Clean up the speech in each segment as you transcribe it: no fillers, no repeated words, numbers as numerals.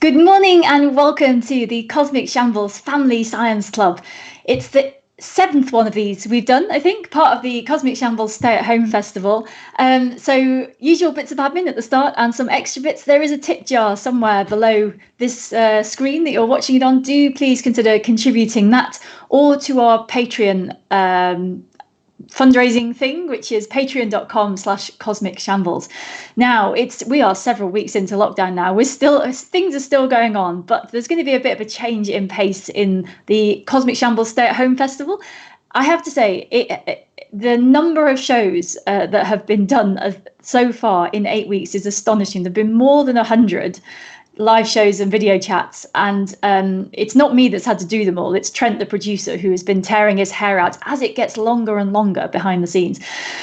Good morning and welcome to the Cosmic Shambles Family Science Club. It's the seventh one of these we've done, I think, part of the Cosmic Shambles Stay at Home Festival. So usual bits of admin at the start and some extra bits. There is a tip jar somewhere below this screen that you're watching it on. Do please consider contributing that or to our Patreon fundraising thing, which is patreon.com/cosmic shambles. Now we are several weeks into lockdown now. Things are still going on, but there's going to be a bit of a change in pace in the Cosmic Shambles Stay at Home Festival. I have to say, the number of shows that have been done so far in 8 weeks is astonishing. There've been more than 100 live shows and video chats, and it's not me that's had to do them all. It's Trent, the producer, who has been tearing his hair out as it gets longer and longer behind the scenes.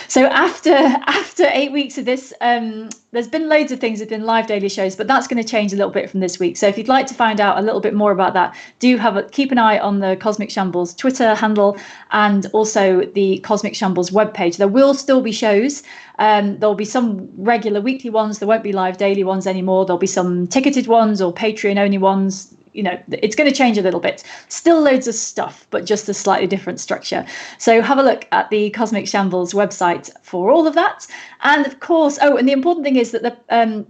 So after 8 weeks of this, there's been loads of things. There's been live daily shows, but that's going to change a little bit from this week. So if you'd like to find out a little bit more about that, keep an eye on the Cosmic Shambles Twitter handle and also the Cosmic Shambles webpage. There will still be shows. There'll be some regular weekly ones. There won't be live daily ones anymore. There'll be some ticketed ones or Patreon only ones. You know, it's going to change a little bit. Still loads of stuff, but just a slightly different structure. So have a look at the Cosmic Shambles website for all of that. And of course, and the important thing is that the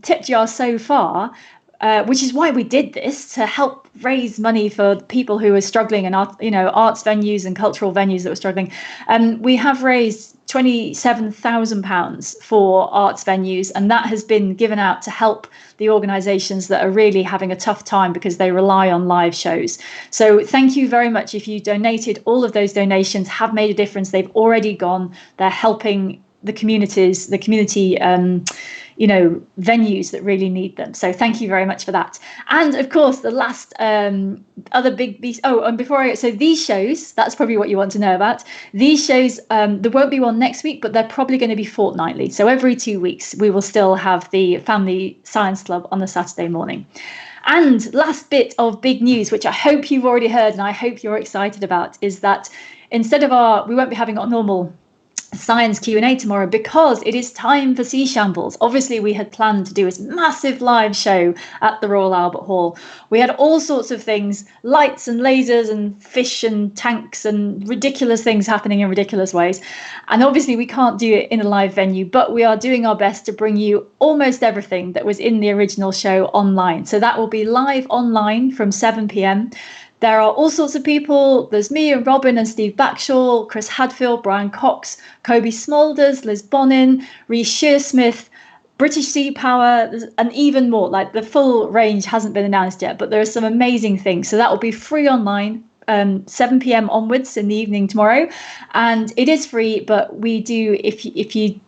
tip jar so far, which is why we did this, to help raise money for people who are struggling and arts venues and cultural venues that were struggling. We have raised £27,000 for arts venues, and that has been given out to help the organisations that are really having a tough time because they rely on live shows. So thank you very much if you donated. All of those donations have made a difference. They've already gone. They're helping the community venues that really need them. So thank you very much for that. And of course, the last other big beast. So these shows, that's probably what you want to know about. These shows, there won't be one next week, but they're probably going to be fortnightly. So every 2 weeks, we will still have the Family Science Club on the Saturday morning. And last bit of big news, which I hope you've already heard and I hope you're excited about, is that we won't be having our normal science Q&A tomorrow because it is time for Sea Shambles. Obviously, we had planned to do a massive live show at the Royal Albert Hall. We had all sorts of things, lights and lasers and fish and tanks and ridiculous things happening in ridiculous ways. And obviously, we can't do it in a live venue, but we are doing our best to bring you almost everything that was in the original show online. So that will be live online from 7 p.m. There are all sorts of people. There's me and Robin and Steve Backshall, Chris Hadfield, Brian Cox, Kobe Smulders, Liz Bonin, Rhys Shearsmith, British Sea Power, and even more. Like, the full range hasn't been announced yet, but there are some amazing things. So that will be free online, 7 p.m. onwards in the evening tomorrow. And it is free, but we do, if you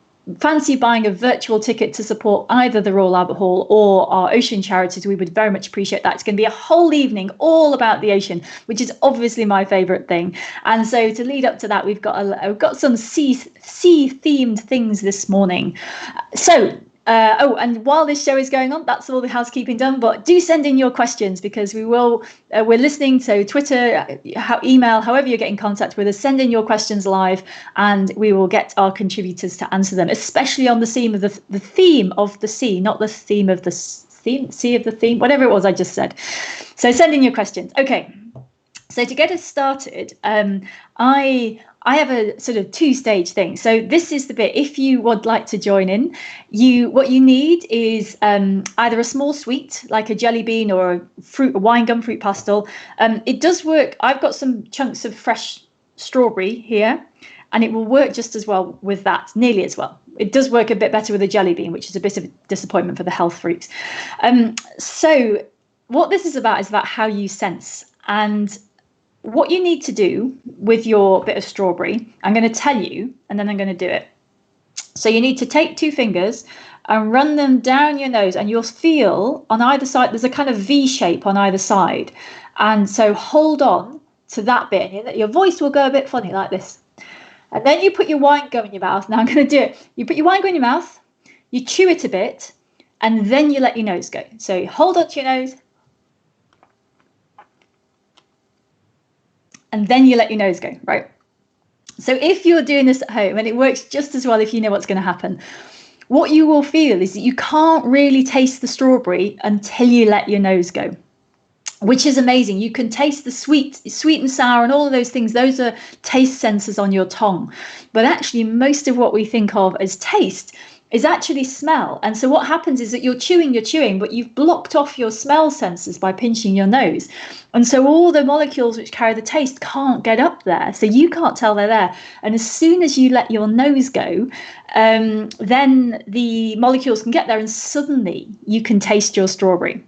fancy buying a virtual ticket to support either the Royal Albert Hall or our ocean charities, we would very much appreciate that. It's going to be a whole evening all about the ocean, which is obviously my favourite thing. And so to lead up to that, we've got some sea themed things this morning. So and while this show is going on, that's all the housekeeping done. But do send in your questions because we're listening. So Twitter, email, however you get in contact with us, send in your questions live, and we will get our contributors to answer them, especially on the theme of the theme of the sea, not the theme of the sea of the theme, whatever it was I just said. So send in your questions. Okay. So to get us started, I have a sort of two-stage thing. So this is the bit, if you would like to join in, what you need is either a small sweet, like a jelly bean, or a wine gum fruit pastel. It does work. I've got some chunks of fresh strawberry here, and it will work just as well with that, nearly as well. It does work a bit better with a jelly bean, which is a bit of a disappointment for the health freaks. So what this is about how you sense. And what you need to do with your bit of strawberry, I'm going to tell you, and then I'm going to do it. So you need to take 2 fingers and run them down your nose, and you'll feel on either side, there's a kind of V shape on either side. And so hold on to that bit. Your voice will go a bit funny like this. And then you put your wine gum in your mouth. Now I'm going to do it. You put your wine gum in your mouth, you chew it a bit, and then you let your nose go. So hold on to your nose, and then you let your nose go, right? So if you're doing this at home, and it works just as well if you know what's going to happen, what you will feel is that you can't really taste the strawberry until you let your nose go, which is amazing. You can taste the sweet and sour and all of those things. Those are taste sensors on your tongue. But actually, most of what we think of as taste is actually smell. And so what happens is that you're chewing, but you've blocked off your smell sensors by pinching your nose. And so all the molecules which carry the taste can't get up there. So you can't tell they're there. And as soon as you let your nose go, then the molecules can get there and suddenly you can taste your strawberry.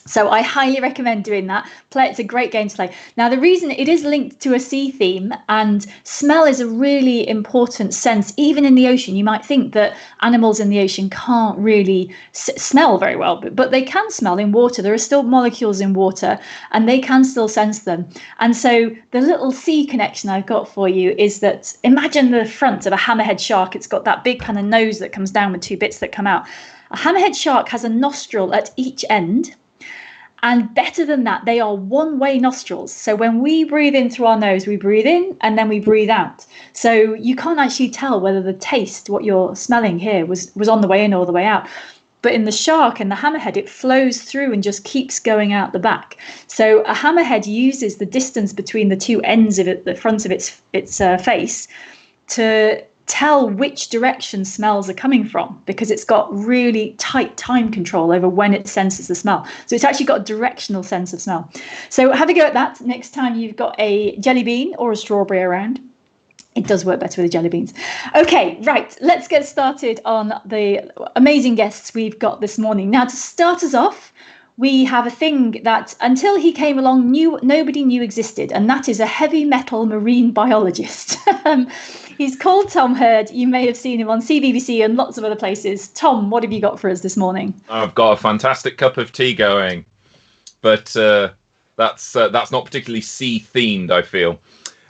So I highly recommend doing that. It's a great game to play. Now, the reason it is linked to a sea theme, and smell is a really important sense. Even in the ocean, you might think that animals in the ocean can't really smell very well, but they can smell in water. There are still molecules in water and they can still sense them. And so the little sea connection I've got for you is that imagine the front of a hammerhead shark. It's got that big kind of nose that comes down with two bits that come out. A hammerhead shark has a nostril at each end. And better than that, they are one-way nostrils. So when we breathe in through our nose, we breathe in and then we breathe out. So you can't actually tell whether the taste, what you're smelling here, was on the way in or the way out. But in the shark and the hammerhead, it flows through and just keeps going out the back. So a hammerhead uses the distance between the two ends of it, the front of its face, to tell which direction smells are coming from, because it's got really tight time control over when it senses the smell. So it's actually got a directional sense of smell. So have a go at that next time you've got a jelly bean or a strawberry around. It does work better with the jelly beans. Okay, right, let's get started on the amazing guests we've got this morning. Now, to start us off, we have a thing that until he came along, nobody knew existed, and that is a heavy metal marine biologist. He's called Tom Hurd. You may have seen him on CBBC and lots of other places. Tom, what have you got for us this morning? I've got a fantastic cup of tea going, but that's not particularly sea themed, I feel.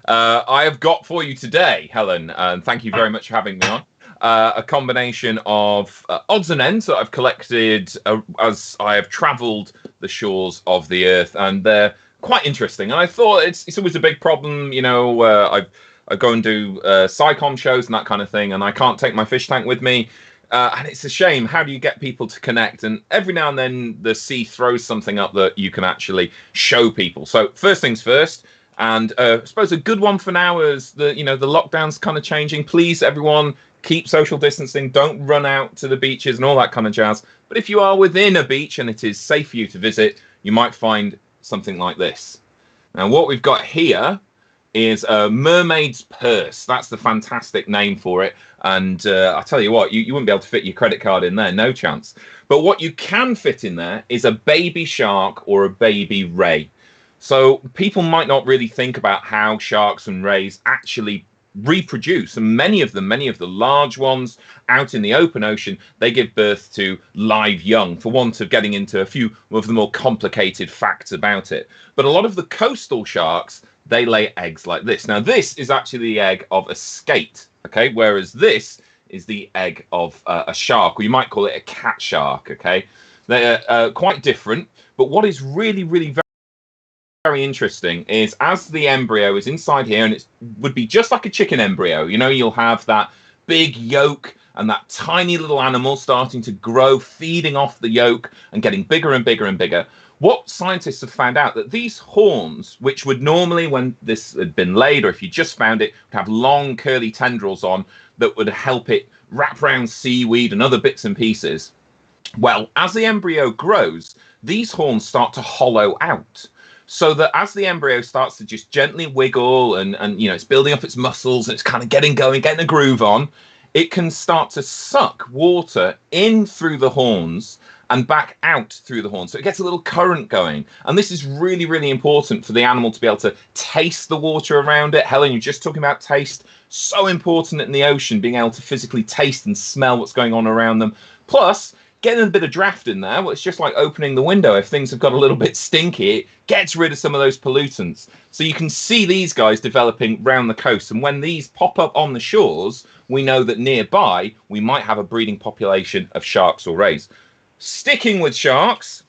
I have got for you today, Helen, and thank you very much for having me on, a combination of odds and ends that I've collected as I have travelled the shores of the earth, and they're quite interesting. And I thought it's always a big problem, you know. I go and do SciComm shows and that kind of thing, and I can't take my fish tank with me. And it's a shame. How do you get people to connect? And every now and then the sea throws something up that you can actually show people. So first things first, and I suppose a good one for now is the lockdown's kind of changing. Please, everyone, keep social distancing. Don't run out to the beaches and all that kind of jazz. But if you are within a beach and it is safe for you to visit, you might find something like this. Now, what we've got here is a mermaid's purse. That's the fantastic name for it. And I tell you what, you wouldn't be able to fit your credit card in there, no chance. But what you can fit in there is a baby shark or a baby ray. So people might not really think about how sharks and rays actually reproduce. And many of the large ones out in the open ocean, they give birth to live young, for want of getting into a few of the more complicated facts about it. But a lot of the coastal sharks, they lay eggs like this. Now, this is actually the egg of a skate, okay? Whereas this is the egg of a shark, or you might call it a cat shark, okay? They're quite different, but what is really, really very interesting is as the embryo is inside here, and it would be just like a chicken embryo, you know, you'll have that big yolk and that tiny little animal starting to grow, feeding off the yolk and getting bigger and bigger and bigger. What scientists have found out that these horns, which would normally, when this had been laid, or if you just found it, would have long curly tendrils on that would help it wrap around seaweed and other bits and pieces. Well, as the embryo grows, these horns start to hollow out. So that as the embryo starts to just gently wiggle and you know, it's building up its muscles and it's kind of getting going, getting a groove on, it can start to suck water in through the horns and back out through the horn. So it gets a little current going. And this is really, really important for the animal to be able to taste the water around it. Helen, you're just talking about taste. So important in the ocean, being able to physically taste and smell what's going on around them. Plus, getting a bit of draft in there, well, it's just like opening the window. If things have got a little bit stinky, it gets rid of some of those pollutants. So you can see these guys developing round the coast. And when these pop up on the shores, we know that nearby we might have a breeding population of sharks or rays. Sticking with sharks,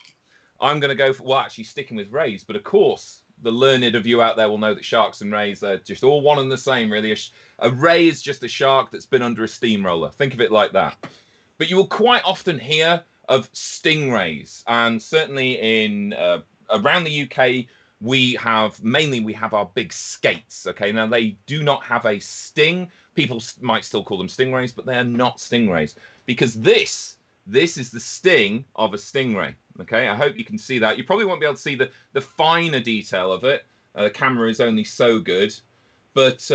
I'm going to go for, well, actually sticking with rays, but of course, the learned of you out there will know that sharks and rays are just all one and the same, really. A ray is just a shark that's been under a steamroller. Think of it like that. But you will quite often hear of stingrays, and certainly in around the UK, we have our big skates. Okay, now they do not have a sting. People might still call them stingrays, but they are not stingrays, because this is the sting of a stingray. Okay, I hope you can see that. You probably won't be able to see the finer detail of it. The camera is only so good, but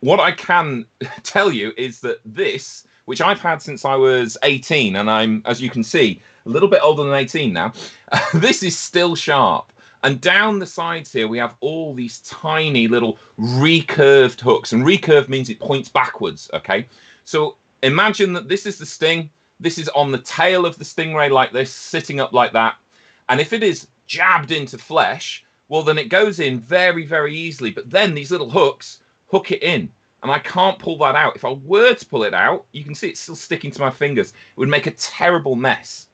what I can tell you is that this, which I've had since I was 18, and I'm, as you can see, a little bit older than 18 now, this is still sharp. And down the sides here, we have all these tiny little recurved hooks. And recurve means it points backwards, okay? So imagine that this is the sting. This is on the tail of the stingray like this, sitting up like that. And if it is jabbed into flesh, well, then it goes in very, very easily. But then these little hooks hook it in. And I can't pull that out. If I were to pull it out, you can see it's still sticking to my fingers. It would make a terrible mess.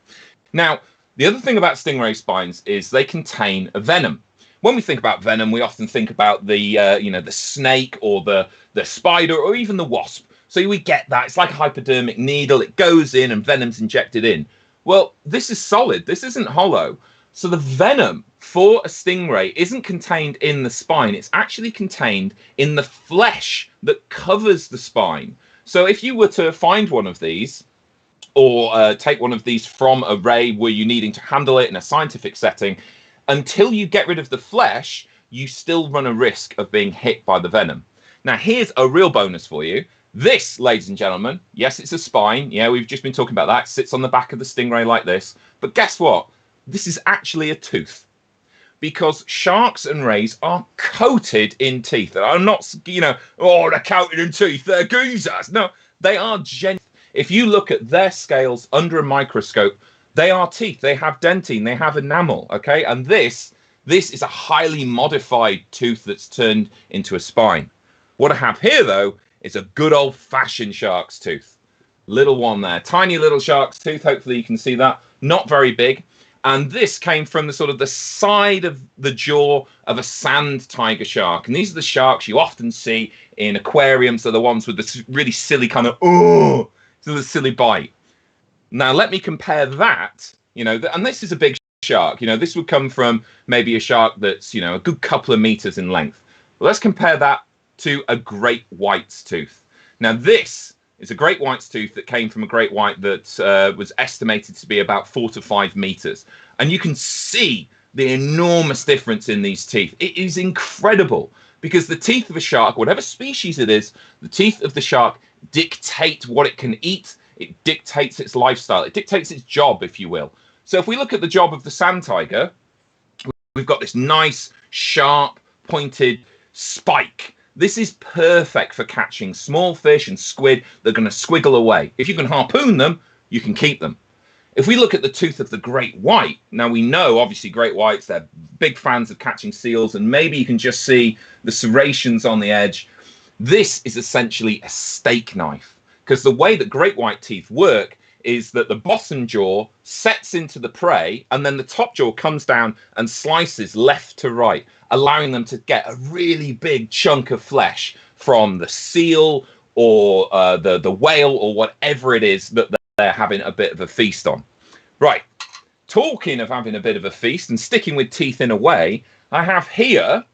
Now, the other thing about stingray spines is they contain a venom. When we think about venom, we often think about the the snake or the spider or even the wasp. So we get that. It's like a hypodermic needle. It goes in and venom's injected in. Well, this is solid. This isn't hollow. So the venom for a stingray isn't contained in the spine. It's actually contained in the flesh that covers the spine. So if you were to find one of these, or take one of these from a ray where you're needing to handle it in a scientific setting, until you get rid of the flesh, you still run a risk of being hit by the venom. Now, here's a real bonus for you. This, ladies and gentlemen, yes, it's a spine. Yeah, we've just been talking about that. It sits on the back of the stingray like this. But guess what? This is actually a tooth, because sharks and rays are coated in teeth. I'm not, oh, they're coated in teeth, they're geezers. No, they are genuine. If you look at their scales under a microscope, they are teeth. They have dentine, they have enamel, okay? And this is a highly modified tooth that's turned into a spine. What I have here, though, is a good old-fashioned shark's tooth. Little one there, tiny little shark's tooth. Hopefully you can see that. Not very big. And this came from the side of the jaw of a sand tiger shark. And these are the sharks you often see in aquariums. They're the ones with this really silly kind of, the silly bite. Now, let me compare that, and this is a big shark. This would come from maybe a shark that's, a good couple of meters in length. Well, let's compare that to a great white's tooth. Now, this is a great white's tooth that came from a great white that was estimated to be about 4 to 5 meters. And you can see the enormous difference in these teeth. It is incredible, because the teeth of a shark, whatever species it is, the teeth of the shark dictate what it can eat. It dictates its lifestyle. It dictates its job, if you will. So if we look at the job of the sand tiger, we've got this nice, sharp, pointed spike. This is perfect for catching small fish and squid that are going to squiggle away. If you can harpoon them, you can keep them. If we look at the tooth of the great white, now we know, obviously, great whites, they're big fans of catching seals, and maybe you can just see the serrations on the edge. This is essentially a steak knife, because the way that great white teeth work is that the bottom jaw sets into the prey, and then the top jaw comes down and slices left to right, allowing them to get a really big chunk of flesh from the seal or the whale or whatever it is that they're having a bit of a feast on. Right, talking of having a bit of a feast and sticking with teeth in a way, I have here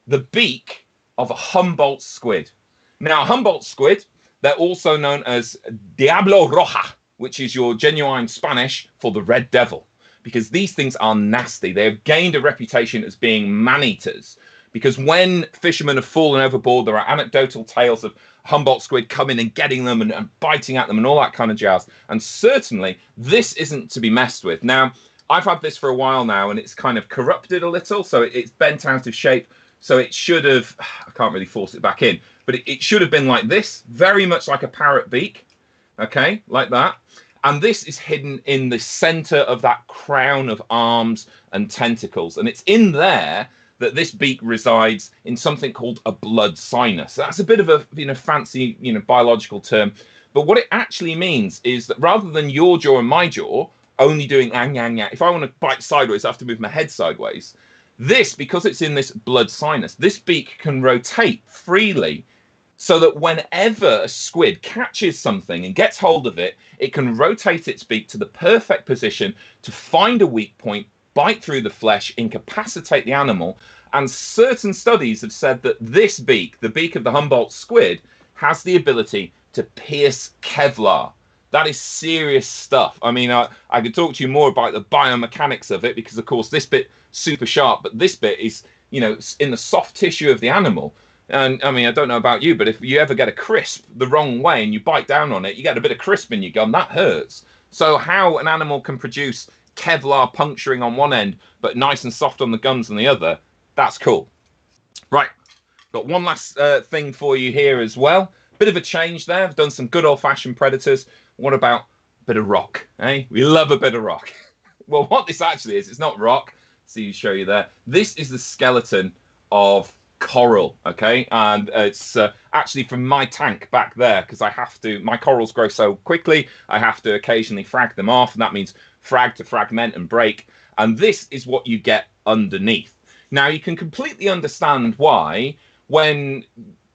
the beak of a Humboldt squid. Now, Humboldt squid, they're also known as Diablo Roja, which is your genuine Spanish for the red devil, because these things are nasty. They have gained a reputation as being man-eaters, because when fishermen have fallen overboard, there are anecdotal tales of Humboldt squid coming and getting them and biting at them and all that kind of jazz. And certainly, this isn't to be messed with. Now, I've had this for a while now, and it's kind of corrupted a little, so it's bent out of shape. So it should have, I can't really force it back in, but it should have been like this, very much like a parrot beak, okay, like that. And this is hidden in the center of that crown of arms and tentacles. And it's in there that this beak resides, in something called a blood sinus. That's a bit of a fancy biological term. But what it actually means is that rather than your jaw and my jaw only doing ang, yang, yang, if I want to bite sideways, I have to move my head sideways. This, because it's in this blood sinus, this beak can rotate freely so that whenever a squid catches something and gets hold of it, it can rotate its beak to the perfect position to find a weak point, bite through the flesh, incapacitate the animal. And certain studies have said that this beak, the beak of the Humboldt squid, has the ability to pierce Kevlar. That is serious stuff. I mean, I could talk to you more about the biomechanics of it, because, of course, this bit super sharp, but this bit is, you know, in the soft tissue of the animal. And I mean, I don't know about you, but if you ever get a crisp the wrong way and you bite down on it, you get a bit of crisp in your gum, that hurts. So how an animal can produce Kevlar puncturing on one end, but nice and soft on the gums on the other, that's cool. Right, got one last thing for you here as well. Bit of a change there. I've done some good old-fashioned predators. What about a bit of rock? Eh? We love a bit of rock. Well, what this actually is, it's not rock. See, show you there. This is the skeleton of coral, okay? And it's actually from my tank back there, because I have to, my corals grow so quickly, I have to occasionally frag them off, and that means frag to fragment and break. And this is what you get underneath. Now, you can completely understand why, when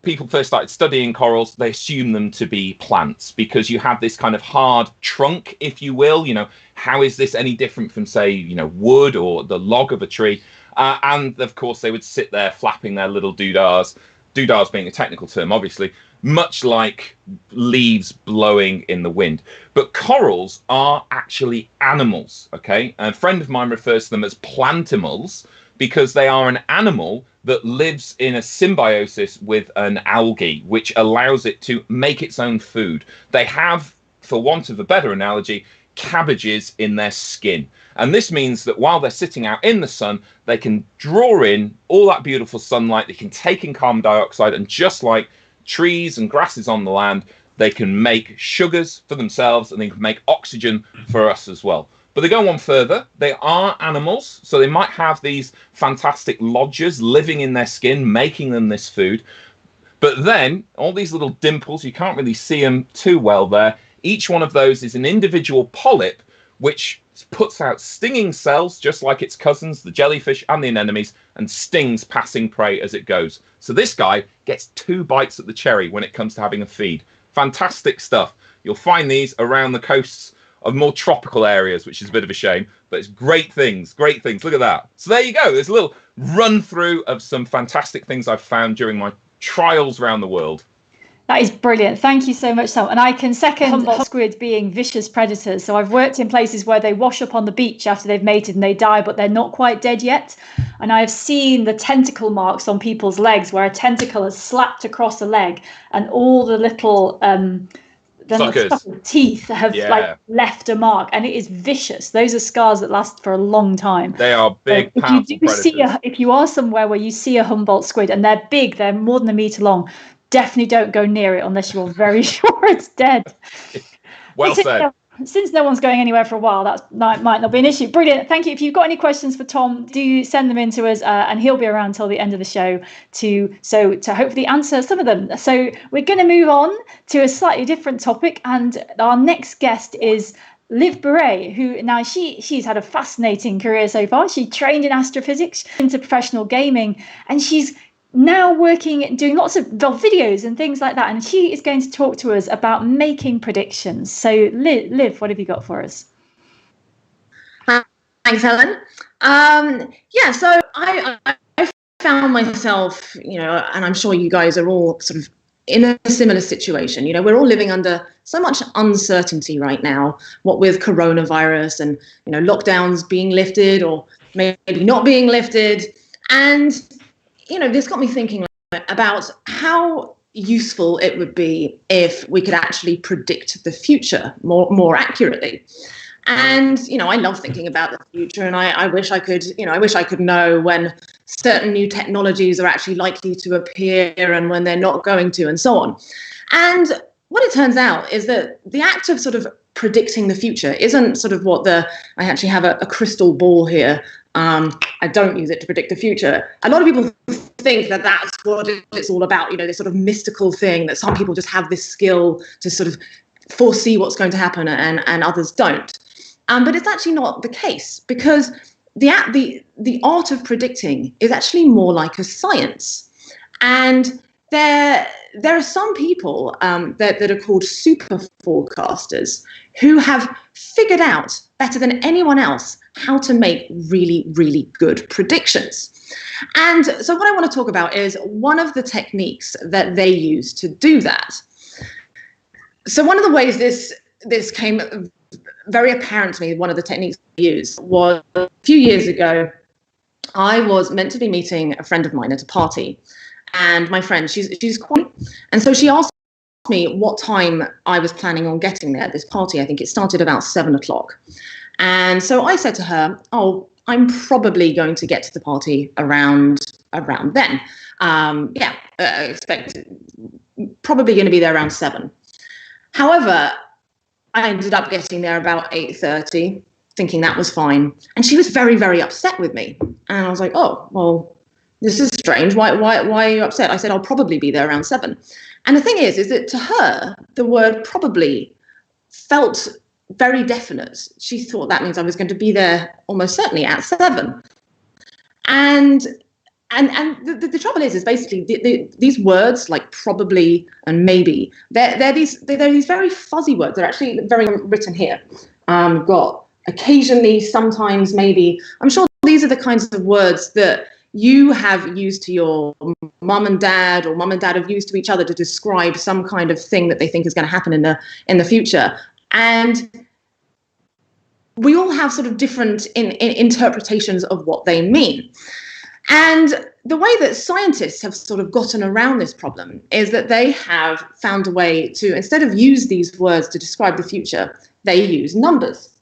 people first started studying corals, they assume them to be plants, because you have this kind of hard trunk, if you will. You know, how is this any different from, say, you know, wood or the log of a tree? And of course, they would sit there flapping their little doodahs, doodahs being a technical term, obviously, much like leaves blowing in the wind. But corals are actually animals, okay? And a friend of mine refers to them as plantimals, because they are an animal that lives in a symbiosis with an algae, which allows it to make its own food. They have, for want of a better analogy, cabbages in their skin. And this means that while they're sitting out in the sun, they can draw in all that beautiful sunlight, they can take in carbon dioxide, and just like trees and grasses on the land, they can make sugars for themselves, and they can make oxygen for us as well. But they go one further. They are animals, so they might have these fantastic lodgers living in their skin, making them this food. But then all these little dimples, you can't really see them too well there. Each one of those is an individual polyp, which puts out stinging cells, just like its cousins, the jellyfish and the anemones, and stings passing prey as it goes. So this guy gets 2 bites at the cherry when it comes to having a feed. Fantastic stuff. You'll find these around the coasts of more tropical areas, which is a bit of a shame, but it's great things, great things. Look at that. So there you go. There's a little run through of some fantastic things I've found during my trials around the world. That is brilliant. Thank you so much, Tom. And I can second Humboldt squid being vicious predators. So I've worked in places where they wash up on the beach after they've mated and they die, but they're not quite dead yet. And I've seen the tentacle marks on people's legs where a tentacle has slapped across a leg, and all the little teeth have like left a mark, and it is vicious. Those are scars that last for a long time. They are big, so if you do if you are somewhere where you see a Humboldt squid and they're big, they're more than a meter long, definitely don't go near it unless you're very sure it's dead. Well said. Since no one's going anywhere for a while, that might not be an issue. Brilliant. Thank you. If you've got any questions for Tom, do send them in to us, and he'll be around till the end of the show to hopefully answer some of them. So we're going to move on to a slightly different topic, and our next guest is Liv Boeree, who now she's had a fascinating career so far. She trained in astrophysics, into professional gaming, and she's now doing lots of videos and things like that, and she is going to talk to us about making predictions. So Liv, what have you got for us? Thanks, Helen. So I found myself, and I'm sure you guys are all sort of in a similar situation. We're all living under so much uncertainty right now, what with coronavirus and lockdowns being lifted or maybe not being lifted. And this got me thinking about how useful it would be if we could actually predict the future more accurately. And, I love thinking about the future, and I wish I could know when certain new technologies are actually likely to appear and when they're not going to, and so on. And what it turns out is that the act of sort of predicting the future isn't sort of I actually have a crystal ball here. I don't use it to predict the future. A lot of people think that that's what it's all about, this sort of mystical thing that some people just have this skill to sort of foresee what's going to happen and others don't. But it's actually not the case, because the art of predicting is actually more like a science. And there are some people that are called super forecasters who have figured out better than anyone else how to make really, really good predictions. And so what I want to talk about is one of the techniques that they use to do that. So one of the ways this came very apparent to me, one of the techniques they used was a few years ago. I was meant to be meeting a friend of mine at a party, and my friend, she's quite, and so she asked me what time I was planning on getting there at this party. I think it started about 7 o'clock. And so I said to her, oh, I'm probably going to get to the party around then. Expect probably going to be there around 7. However, I ended up getting there about 8:30, thinking that was fine. And she was very, very upset with me. And I was like, oh, well, this is strange. Why are you upset? I said, I'll probably be there around 7. And the thing is that to her, the word probably felt very definite. She thought that means I was going to be there almost certainly at 7. And the trouble is basically these words like probably and maybe, they're these very fuzzy words. They're actually very written here. Got occasionally, sometimes, maybe. I'm sure these are the kinds of words that you have used to your mum and dad, or mum and dad have used to each other to describe some kind of thing that they think is going to happen in the future. And we all have sort of different interpretations of what they mean. And the way that scientists have sort of gotten around this problem is that they have found a way to, instead of use these words to describe the future, they use numbers.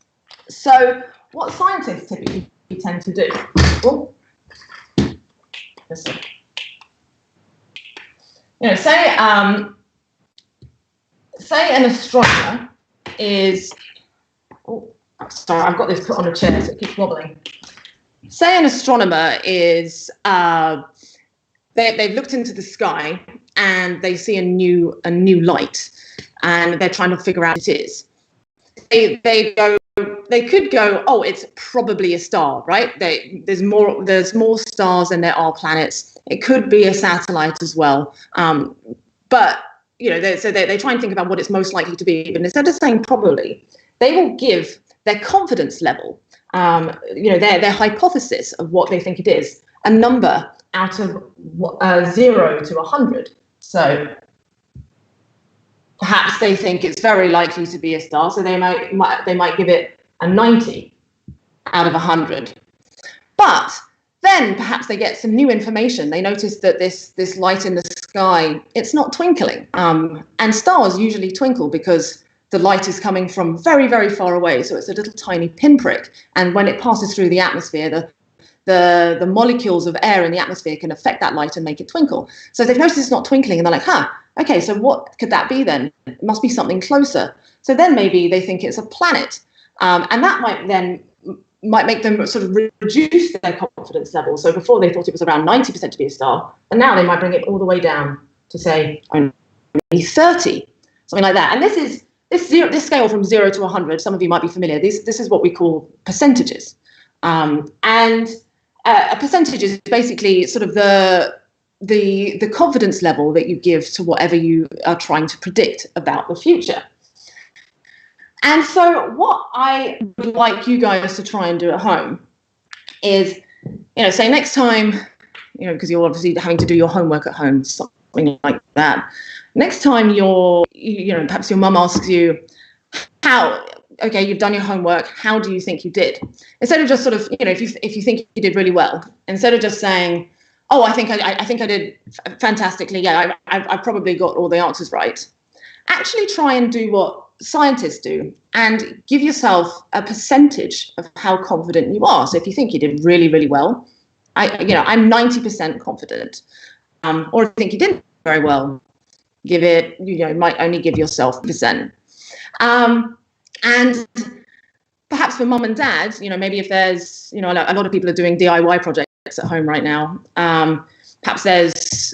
So what scientists typically tend to do, say an astronomer is, sorry, I've got this put on a chair so it keeps wobbling. Say an astronomer is, they've looked into the sky and they see a new light, and they're trying to figure out what it is. They could go, oh, it's probably a star, right? There's more stars than there are planets. It could be a satellite as well. But they try and think about what it's most likely to be. But instead of saying probably, they will give their confidence level, their hypothesis of what they think it is, a number out of 0 to 100. So perhaps they think it's very likely to be a star, so they might give it a 90 out of 100. But then perhaps they get some new information. They notice that this light in the sky, it's not twinkling. And stars usually twinkle because the light is coming from very, very far away. So it's a little tiny pinprick. And when it passes through the atmosphere, the molecules of air in the atmosphere can affect that light and make it twinkle. So they've noticed it's not twinkling, and they're like, okay, so what could that be then? It must be something closer. So then maybe they think it's a planet. And that might make them sort of reduce their confidence level. So before they thought it was around 90% to be a star, and now they might bring it all the way down to say only 30, something like that. And this scale from 0 to 100, some of you might be familiar. This is what we call percentages. And a percentage is basically sort of the confidence level that you give to whatever you are trying to predict about the future. And so what I would like you guys to try and do at home is, say next time, because you're obviously having to do your homework at home, something like that. Next time perhaps your mum asks you, okay, you've done your homework, how do you think you did? Instead of just sort of, if you think you did really well, instead of just saying, oh, I think I did fantastically. Yeah, I probably got all the answers right. Actually try and do what scientists do and give yourself a percentage of how confident you are. So if you think you did really, really well, I'm 90% confident. Or if you think you didn't very well, give it, might only give yourself %. And perhaps for mum and dad, maybe if there's, a lot of people are doing DIY projects at home right now. Perhaps there's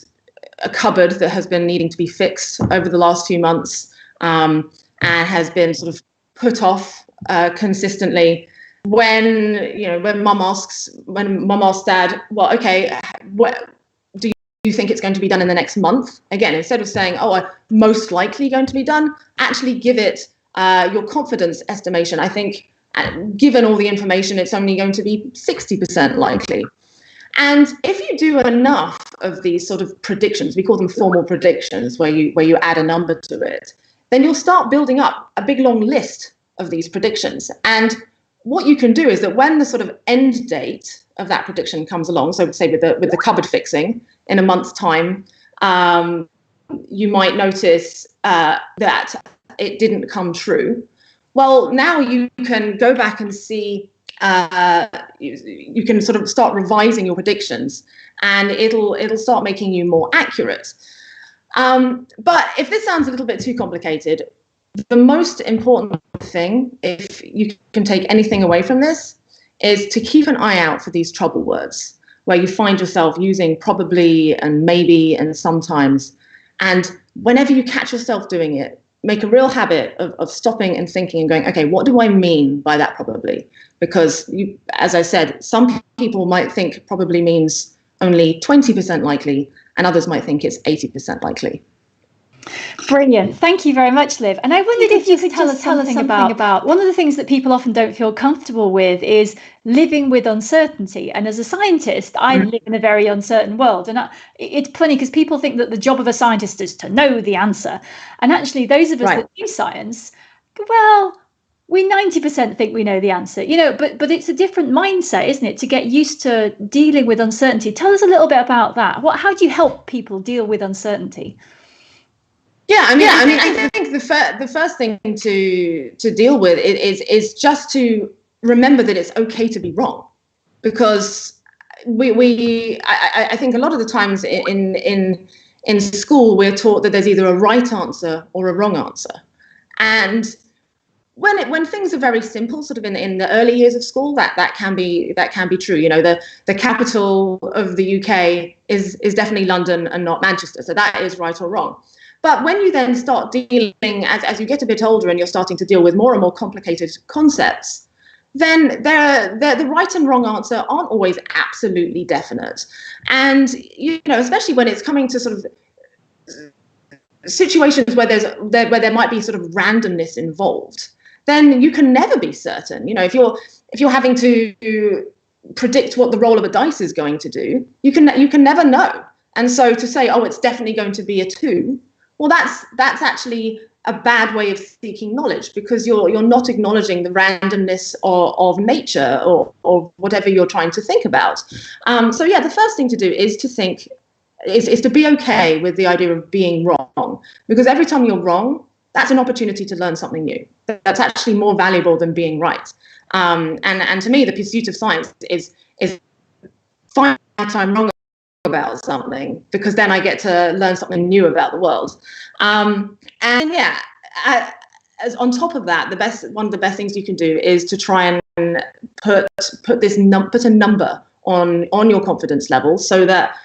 a cupboard that has been needing to be fixed over the last few months, and has been sort of put off consistently. When mum asks dad, well, okay, you think it's going to be done in the next month? Again, instead of saying, oh, most likely going to be done, actually give it your confidence estimation. I think, given all the information, it's only going to be 60% likely. And if you do enough of these sort of predictions, we call them formal predictions, where you add a number to it, then you'll start building up a big long list of these predictions. And what you can do is that when the sort of end date of that prediction comes along, so say with the cupboard fixing in a month's time, you might notice that it didn't come true. Well, now you can go back and see, you can sort of start revising your predictions, and it'll start making you more accurate. But if this sounds a little bit too complicated, the most important thing, if you can take anything away from this, is to keep an eye out for these trouble words where you find yourself using probably and maybe and sometimes. And whenever you catch yourself doing it, make a real habit of stopping and thinking and going, okay, what do I mean by that probably? Because, as I said, some people might think probably means only 20% likely, and others might think it's 80% likely. Brilliant. Thank you very much, Liv. And I wondered if you could tell us something about one of the things that people often don't feel comfortable with is living with uncertainty. And as a scientist, I live in a very uncertain world. And it's funny because people think that the job of a scientist is to know the answer. And actually, those of us that do science, well, we 90% think we know the answer, but it's a different mindset, isn't it, to get used to dealing with uncertainty. Tell us a little bit about that. How do you help people deal with uncertainty? Yeah, I think the first thing to deal with is just to remember that it's okay to be wrong, because I think a lot of the times in school we're taught that there's either a right answer or a wrong answer, and when things are very simple, sort of in the early years of school, that can be true. The capital of the UK is definitely London and not Manchester, so that is right or wrong. But when you then start dealing, as you get a bit older and you're starting to deal with more and more complicated concepts, then the right and wrong answer aren't always absolutely definite. And, especially when it's coming to sort of situations where there might be sort of randomness involved, then you can never be certain. If you're having to predict what the roll of a dice is going to do, you can never know. And so to say, oh, it's definitely going to be a 2, well, that's actually a bad way of seeking knowledge, because you're not acknowledging the randomness of nature or whatever you're trying to think about. So yeah, the first thing to do is to think, is to be okay with the idea of being wrong, because every time you're wrong, that's an opportunity to learn something new. That's actually more valuable than being right. And to me, the pursuit of science is finding out I'm wrong about something, because then I get to learn something new about the world. And yeah, as on top of that, one of the best things you can do is to try and put a number on your confidence level, so that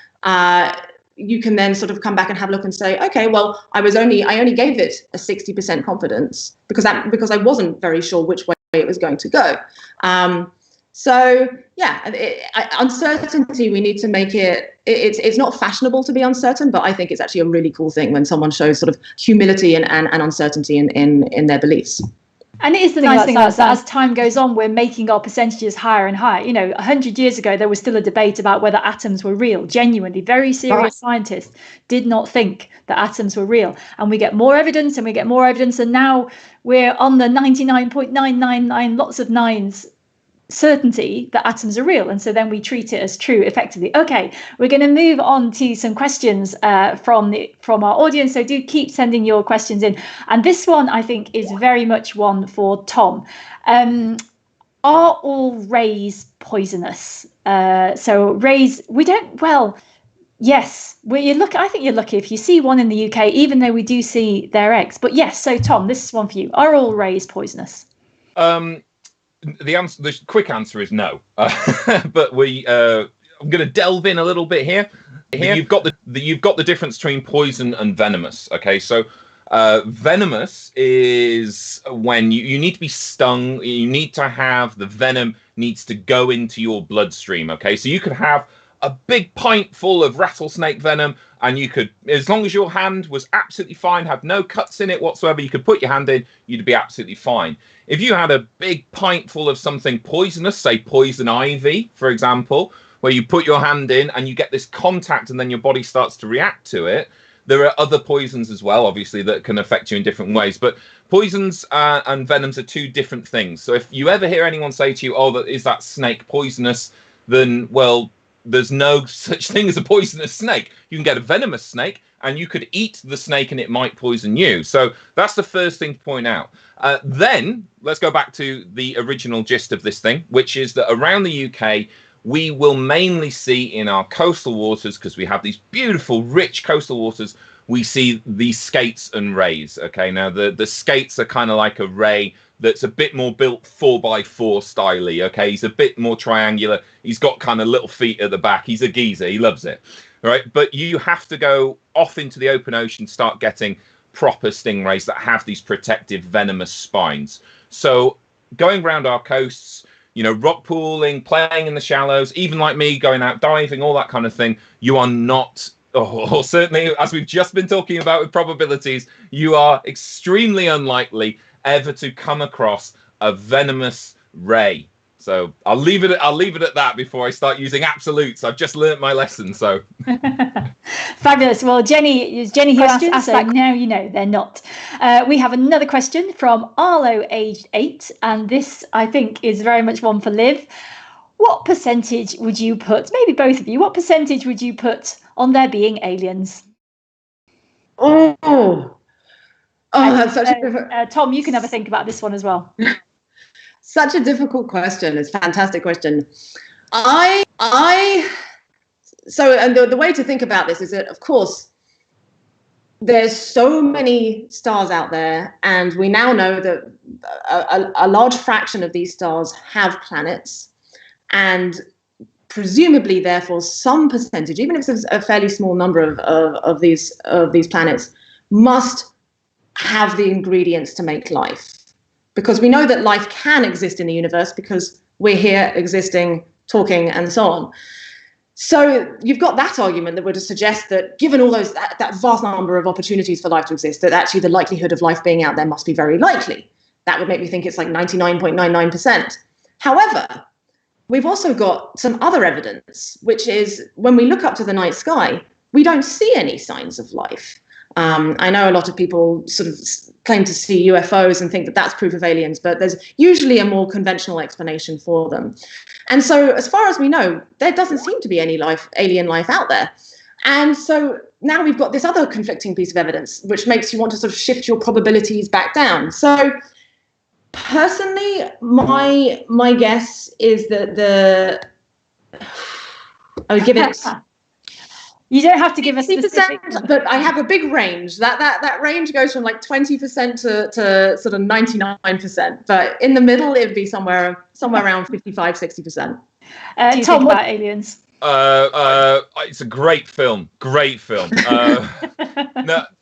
you can then sort of come back and have a look and say, okay, well, I only gave it a 60% confidence because I wasn't very sure which way it was going to go. So yeah, uncertainty, we need to make it's not fashionable to be uncertain, but I think it's actually a really cool thing when someone shows sort of humility and uncertainty in their beliefs. And it is the nice thing that as time goes on, we're making our percentages higher and higher. 100 years ago, there was still a debate about whether atoms were real. Genuinely, very serious scientists did not think that atoms were real. And we get more evidence and we get more evidence. And now we're on the 99.999 lots of nines certainty that atoms are real, and so then we treat it as true effectively. Okay, we're going to move on to some questions from our audience, so do keep sending your questions in. And this one I think is very much one for Tom. Are all rays poisonous? So rays, yes, I think you're lucky if you see one in the UK, even though we do see their eggs. But yes, so Tom, this is one for you. Are all rays poisonous? The quick answer is no. But I'm going to delve in a little bit here. You've got the difference between poison and venomous. Okay, so venomous is when you need to be stung. You need to have the venom needs to go into your bloodstream. Okay, so you could have a big pint full of rattlesnake venom, and you could, as long as your hand was absolutely fine, had no cuts in it whatsoever, you could put your hand in, you'd be absolutely fine. If you had a big pint full of something poisonous, say poison ivy, for example, where you put your hand in and you get this contact and then your body starts to react to it, there are other poisons as well, obviously, that can affect you in different ways. But poisons and venoms are two different things. So if you ever hear anyone say to you, oh, is that snake poisonous? Then, well, there's no such thing as a poisonous snake. You can get a venomous snake and you could eat the snake and it might poison you. So that's the first thing to point out. Then let's go back to the original gist of this thing, which is that around the UK, we will mainly see in our coastal waters, because we have these beautiful, rich coastal waters, we see these skates and rays. Okay, now the skates are kind of like a ray that's a bit more built 4x4 styly. Okay, he's a bit more triangular. He's got kind of little feet at the back. He's a geezer. He loves it. Right, but you have to go off into the open ocean, start getting proper stingrays that have these protective venomous spines. So going around our coasts, you know, rock pooling, playing in the shallows, even like me, going out diving, all that kind of thing, you are not, or certainly, as we've just been talking about with probabilities, you are extremely unlikely ever to come across a venomous ray. So I'll leave it at that before I start using absolutes. I've just learnt my lesson. So fabulous. Well, Jenny who asked that. Now you know they're not. We have another question from Arlo, aged 8, and this I think is very much one for Liv. What percentage would you put? Maybe both of you. What percentage would you put on there being aliens? That's such a different... Tom, you can have a think about this one as well. Such a difficult question. It's a fantastic question. So the way to think about this is that, of course, there's so many stars out there, and we now know that a large fraction of these stars have planets, and presumably, therefore, some percentage, even if it's a fairly small number of these planets, must have the ingredients to make life. Because we know that life can exist in the universe because we're here existing, talking, and so on. So you've got that argument that would suggest that given all that vast number of opportunities for life to exist, that actually the likelihood of life being out there must be very likely. That would make me think it's like 99.99%. However, we've also got some other evidence, which is when we look up to the night sky, we don't see any signs of life. I know a lot of people sort of claim to see UFOs and think that that's proof of aliens, but there's usually a more conventional explanation for them. And so as far as we know, there doesn't seem to be any alien life out there. And so now we've got this other conflicting piece of evidence, which makes you want to sort of shift your probabilities back down. So personally, my guess is that I would give it... You don't have to give us specifics, but I have a big range. That range goes from like 20% to sort of 99%. But in the middle, it'd be somewhere around 55-60%. Tom, about aliens? It's a great film. No,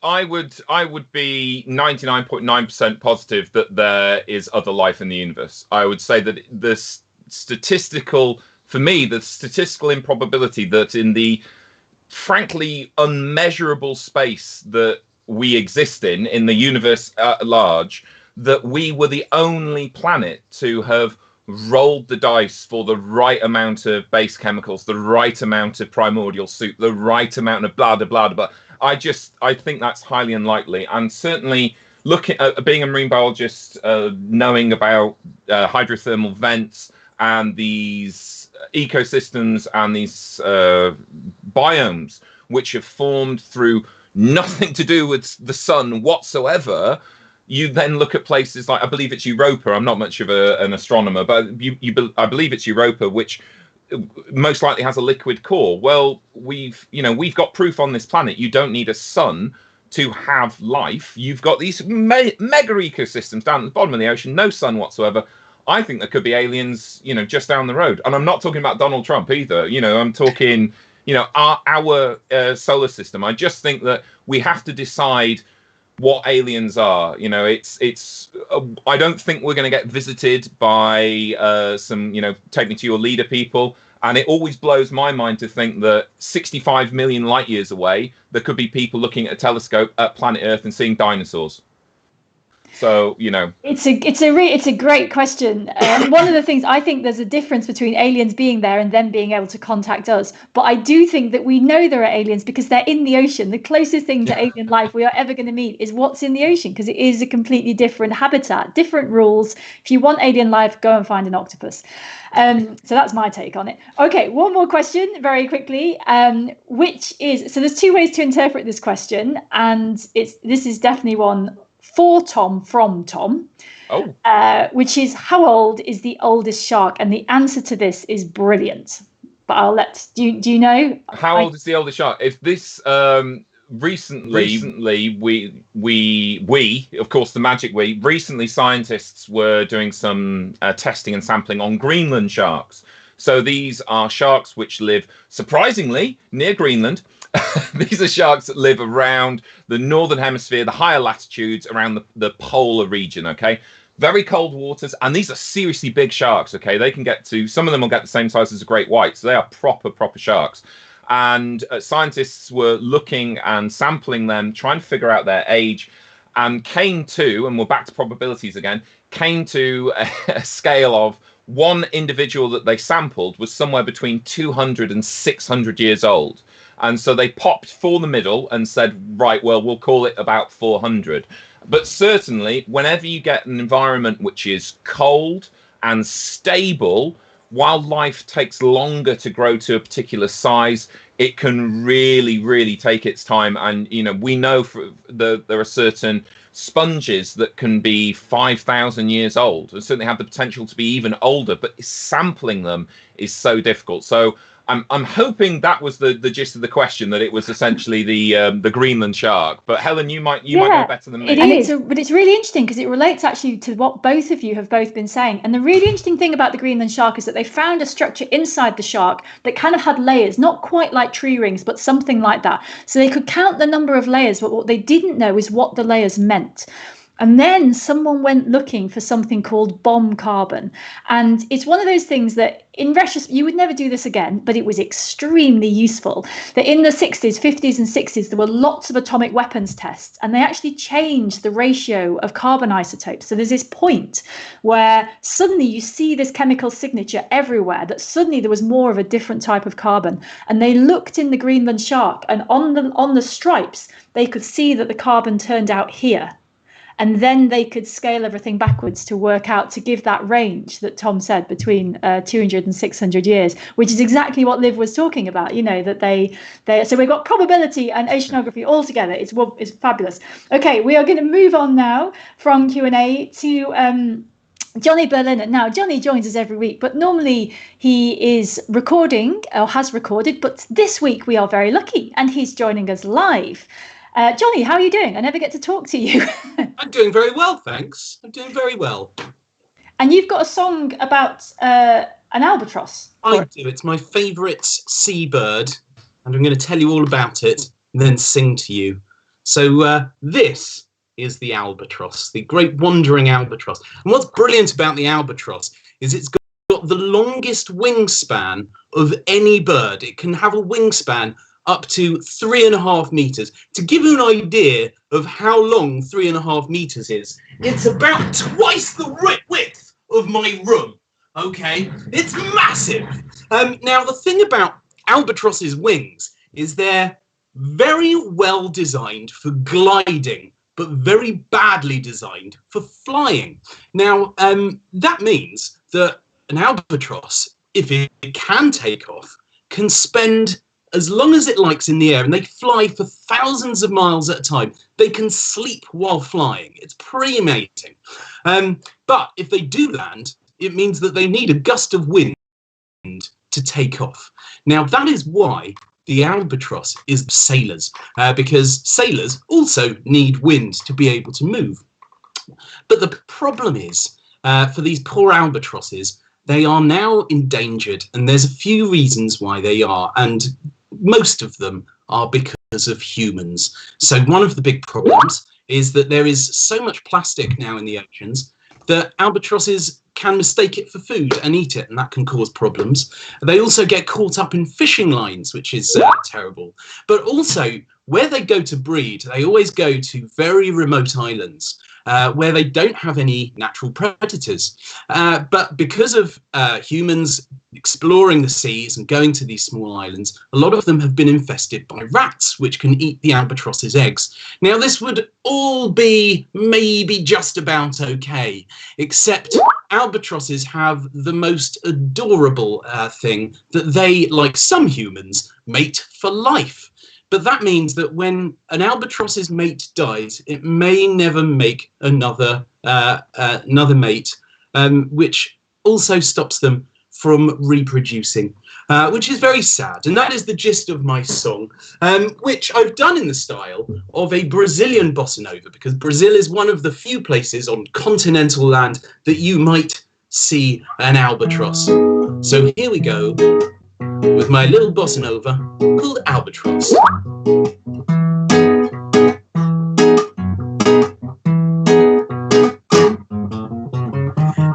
I would be 99.9% positive that there is other life in the universe. I would say that the statistical improbability that in the frankly unmeasurable space that we exist in the universe at large, that we were the only planet to have rolled the dice for the right amount of base chemicals, the right amount of primordial soup, the right amount of blah, blah, blah, blah. I think that's highly unlikely. And certainly looking at being a marine biologist, knowing about hydrothermal vents and these ecosystems and these biomes which have formed through nothing to do with the sun whatsoever, you then look at places like, I believe it's Europa. I'm not much of an astronomer, but I believe it's Europa, which most likely has a liquid core. Well, we've got proof on this planet. You don't need a sun to have life. You've got these mega ecosystems down at the bottom of the ocean, no sun whatsoever. I think there could be aliens, just down the road. And I'm not talking about Donald Trump either. I'm talking, our solar system. I just think that we have to decide what aliens are. You know, it's I don't think we're going to get visited by some, you know, take me to your leader people. And it always blows my mind to think that 65 million light years away, there could be people looking at a telescope at planet Earth and seeing dinosaurs. So, you know, it's a great question. One of the things, I think there's a difference between aliens being there and them being able to contact us. But I do think that we know there are aliens because they're in the ocean. The closest thing to alien life we are ever going to meet is what's in the ocean, because it is a completely different habitat, different rules. If you want alien life, go and find an octopus. So that's my take on it. Okay, one more question very quickly, which is, so there's two ways to interpret this question, and this is definitely one for Tom from Tom. Oh. Which is, how old is the oldest shark? And the answer to this is brilliant. But I'll let, do you know? How old is the oldest shark? If this recently we of course the magic we recently scientists were doing some testing and sampling on Greenland sharks. So these are sharks which live surprisingly near Greenland. These are sharks that live around the northern hemisphere, the higher latitudes, around the polar region. Okay, very cold waters, and these are seriously big sharks. Okay, they can get to, some of them will get the same size as a great white, so they are proper sharks. And scientists were looking and sampling them, trying to figure out their age, and came to, and we're back to probabilities again, came to a scale of one individual that they sampled was somewhere between 200 and 600 years old. And so they popped for the middle and said, right, well, we'll call it about 400. But certainly, whenever you get an environment which is cold and stable, while life takes longer to grow to a particular size, it can really take its time. And, you know, we know there are certain sponges that can be 5,000 years old and certainly have the potential to be even older, but sampling them is so difficult. So I'm hoping that was the gist of the question, that it was essentially the Greenland shark. But Helen, you might know better than me. It is, but it's really interesting because it relates actually to what both of you have both been saying. And the really interesting thing about the Greenland shark is that they found a structure inside the shark that kind of had layers, not quite like tree rings, but something like that. So they could count the number of layers, but what they didn't know is what the layers meant. And then someone went looking for something called bomb carbon. And it's one of those things that in retrospect, you would never do this again, but it was extremely useful. That in the 60s, 50s and 60s, there were lots of atomic weapons tests, and they actually changed the ratio of carbon isotopes. So there's this point where suddenly you see this chemical signature everywhere, that suddenly there was more of a different type of carbon. And they looked in the Greenland shark, and on the stripes, they could see that the carbon turned out here. And then they could scale everything backwards to work out, to give that range that Tom said between 200 and 600 years, which is exactly what Liv was talking about, you know, that they so we've got probability and oceanography all together. It's fabulous. Okay, we are going to move on now from Q&A to Jonny Berliner. Now, Jonny joins us every week, but normally he is recording or has recorded. But this week we are very lucky and he's joining us live. Jonny, how are you doing? I never get to talk to you. I'm doing very well, thanks. I'm doing very well. And you've got a song about an albatross. I do. It's my favourite seabird, and I'm going to tell you all about it and then sing to you. So this is the albatross, the great wandering albatross. And what's brilliant about the albatross is it's got the longest wingspan of any bird. It can have a wingspan up to 3.5 meters. To give you an idea of how long 3.5 meters is, it's about twice the width of my room. Okay, it's massive. Now, the thing about albatross's wings is they're very well designed for gliding, but very badly designed for flying. Now, that means that an albatross, if it can take off, can spend as long as it likes in the air, and they fly for thousands of miles at a time. They can sleep while flying. It's pretty amazing. But if they do land, it means that they need a gust of wind to take off. Now, that is why the albatross is sailors, because sailors also need wind to be able to move. But the problem is, for these poor albatrosses, they are now endangered, and there's a few reasons why they are, and most of them are because of humans. So one of the big problems is that there is so much plastic now in the oceans that albatrosses can mistake it for food and eat it, and that can cause problems. They also get caught up in fishing lines, which is terrible. But also, where they go to breed, they always go to very remote islands where they don't have any natural predators. But because of humans exploring the seas and going to these small islands, a lot of them have been infested by rats, which can eat the albatross's eggs. Now, this would all be maybe just about okay, except albatrosses have the most adorable thing that they, like some humans, mate for life. But that means that when an albatross's mate dies, it may never make another mate, which also stops them from reproducing, which is very sad. And that is the gist of my song, which I've done in the style of a Brazilian bossa nova, because Brazil is one of the few places on continental land that you might see an albatross. So here we go with my little bossa nova called Albatross.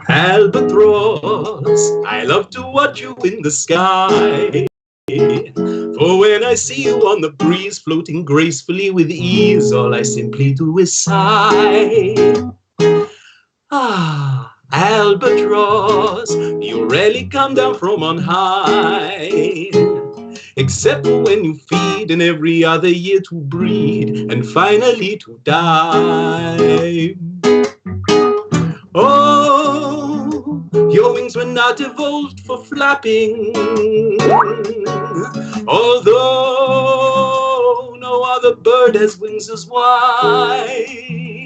Albatross, I love to watch you in the sky. For when I see you on the breeze, floating gracefully with ease, all I simply do is sigh. Ah, Albatross, you rarely come down from on high, except for when you feed and every other year to breed and finally to die. Oh, your wings were not evolved for flapping, although no other bird has wings as wide.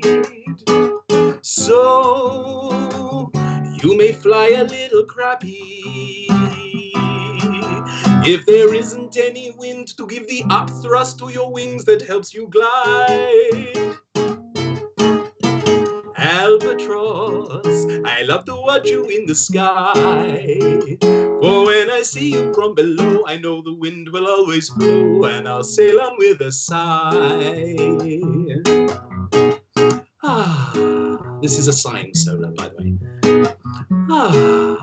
So you may fly a little crappy if there isn't any wind to give the upthrust to your wings that helps you glide. Albatross, I love to watch you in the sky. For when I see you from below, I know the wind will always blow, and I'll sail on with a sigh. Ah, this is a sighing solo, by the way. Ah.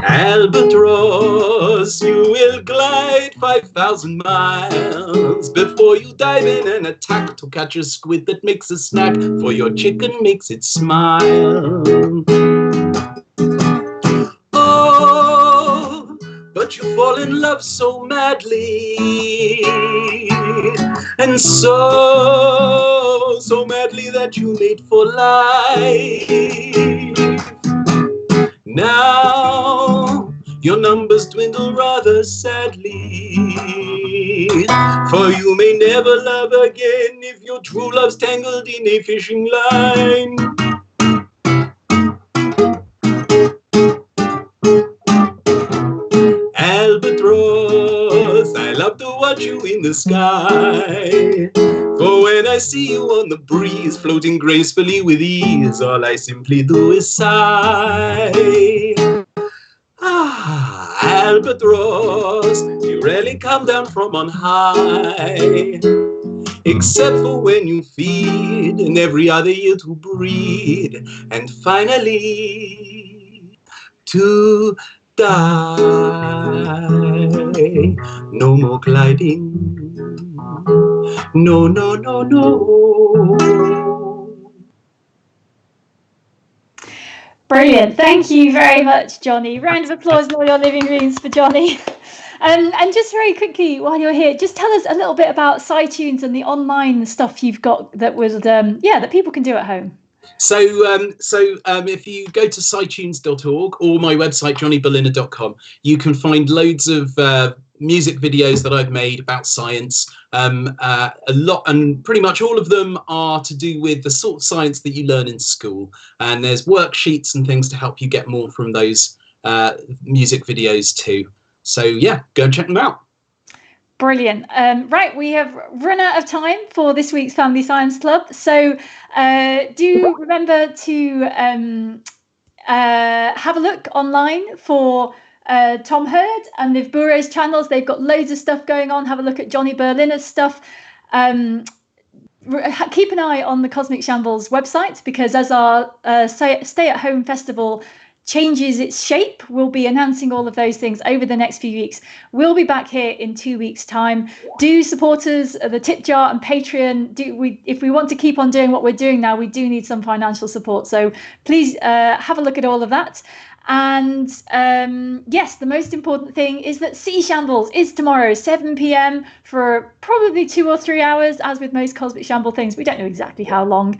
Albatross, you will glide 5,000 miles before you dive in and attack to catch a squid that makes a snack for your chicken, makes it smile. Oh, but you fall in love so madly, and so madly that you mate for life. Now your numbers dwindle rather sadly, for you may never love again if your true love's tangled in a fishing line. Albatross, I love to watch you in the sky. For when I see you on the breeze, floating gracefully with ease, all I simply do is sigh. Ah, Albatross, you rarely come down from on high, except for when you feed and every other year to breed, and finally to die. No more gliding. No, no, no, no. Brilliant. Thank you very much, Jonny. Round of applause in all your living rooms for Jonny. And just very quickly, while you're here, just tell us a little bit about SciTunes and the online stuff you've got that was, that people can do at home. So if you go to scitunes.org or my website, johnnyberliner.com, you can find loads of music videos that I've made about science. A lot, and pretty much all of them are to do with the sort of science that you learn in school. And there's worksheets and things to help you get more from those music videos too. So yeah, go and check them out. Brilliant. Right, we have run out of time for this week's Family Science Club. So do remember to have a look online for Tom Hurd and Liv Boeree's channels. They've got loads of stuff going on. Have a look at Johnny Berliner's stuff. Keep an eye on the Cosmic Shambles website, because as our Stay at Home Festival changes its shape, we'll be announcing all of those things over the next few weeks. We'll be back here in 2 weeks' time. Do support us, the tip jar and Patreon. If we want to keep on doing what we're doing now, we do need some financial support. So please have a look at all of that. And yes, the most important thing is that Sea Shambles is tomorrow, 7 p.m. for probably 2 or 3 hours, as with most Cosmic Shamble things. We don't know exactly how long.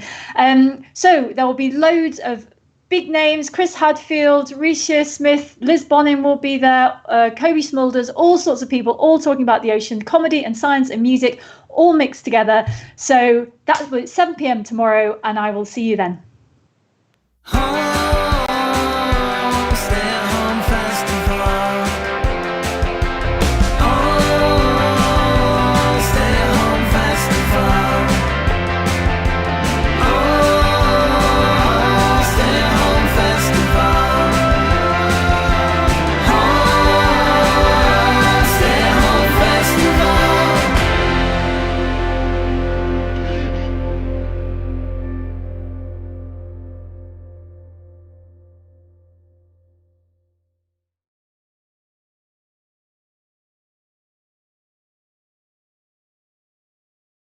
So there will be loads of big names: Chris Hadfield, Risha Smith, Liz Bonin will be there, Kobe Smulders, all sorts of people, all talking about the ocean, comedy and science and music, all mixed together. So that's 7 p.m. tomorrow, and I will see you then.